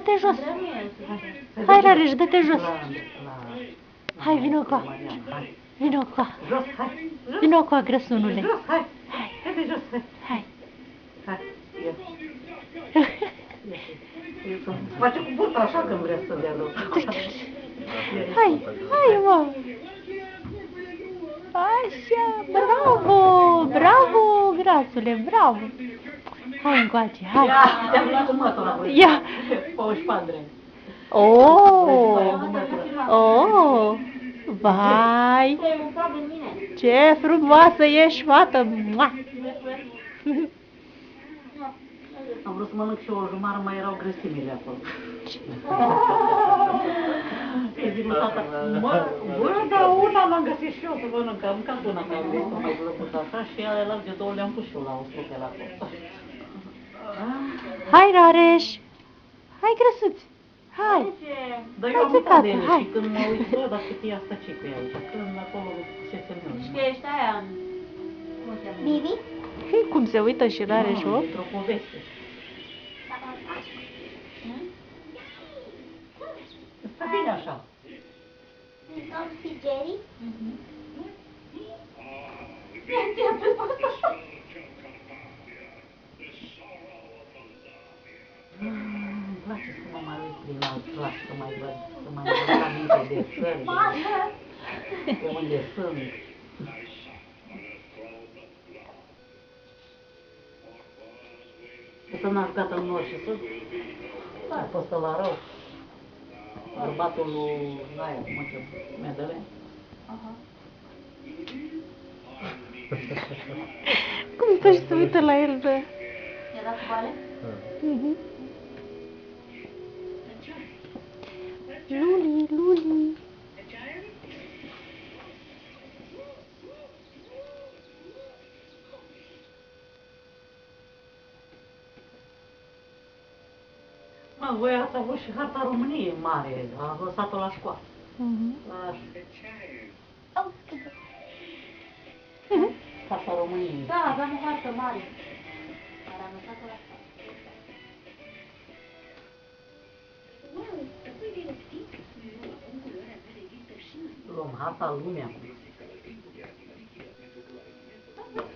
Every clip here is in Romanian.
dă-te jos. Hai, Rareș, dă-te jos. Hai, vino cu a. Vino cu a. Vino cu a, grăsunule. Hai. Hai de jos, Hai. hai. Face cu burta așa când vrea să dea loc. Hai, hai, mă. Așa, bravo, bravo, grațule, bravo. Hai încoace, hai. Ia, te-am luat în mătura. Ia. Pauși pandre. Oh, oh, vai. Ce frumoasă ești, fată. Mua. Am vrut să mănânc și o jumară, mai erau grăsimile acolo. Îi zic lui tata, bă, dar una m-am găsit și eu să mănânc, am mâncat una, că am văzut-o mai plăcut așa și alea de două le-am pus și eu la o strupe la acolo. Hai, Rareș. Hai, grăsuț. Hai. Dar eu am mâncat de ele și când mă uit, bă, dar cât e asta ce cu ea aici, când acolo ce se meu. Și că ești aia, cum se cheamă? Bibi? Cum se uită și Rareș, o? Într-o poveste. Stă bine așa. Tom și Jerry? Îmi place să mă mai uit prin alt plac, să mai văd, să mai văd aminte de țări, de unde sunt. Să n-ați gata în nor și sus? A fost la rău. Bărbatul lui Naia, cum se Medele. Cum stă și se uită la el, bă? Era cu vale? Luli, Luli. Mă, voi ați avut și harta României mare, a lăsat-o la școală. Harta României. Da, aveam o hartă mare. Care am lăsat-o la școală. Luăm harta lumii acum.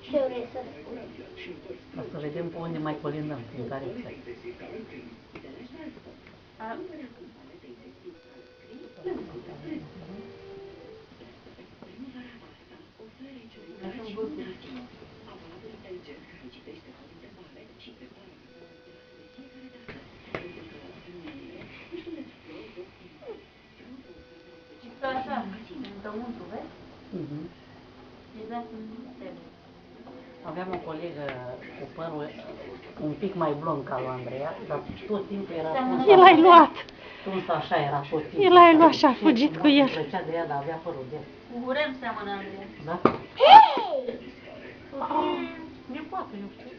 Ce vrei să spun? Ca să vedem pe unde mai colindăm, prin care țări. Și așa, înăuntru, vezi? Exact cum trebuie. Aveam o colegă cu părul un pic mai blond ca lui Andreea, dar tot timpul era tuns. El l-ai luat. Tuns așa era tot timpul. El l-ai luat și a fugit cu el. Îmi plăcea de ea, dar avea părul de el. Cu Hurem seamănă, Andreea. Da? Hei! Mi-e poate, eu știu.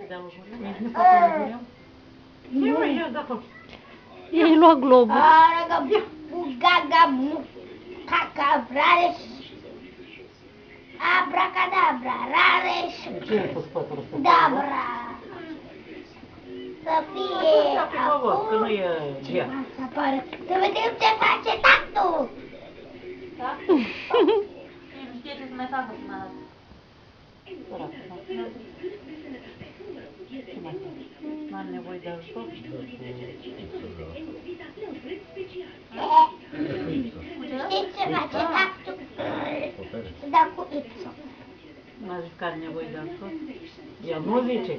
De-a lui Hurem? Ești nepoată lui Hurem? Eu ești de acolo. Ei lua globul. Araga, gaga, caca, Rareș. Abracadabra, Rareș. Ce ai pus pătul ăsta? Dabra. Să fie Că nu acum. e Gia. Să apară. Să vedem ce face tactul. Da? Nu știe ce să mai facă până la Săracă, da. Ce mai faci? N-am nevoie de ajutor? Știți ce face tactul? Să dau cu X. N-a zis că are nevoie de ajutor? El nu zice.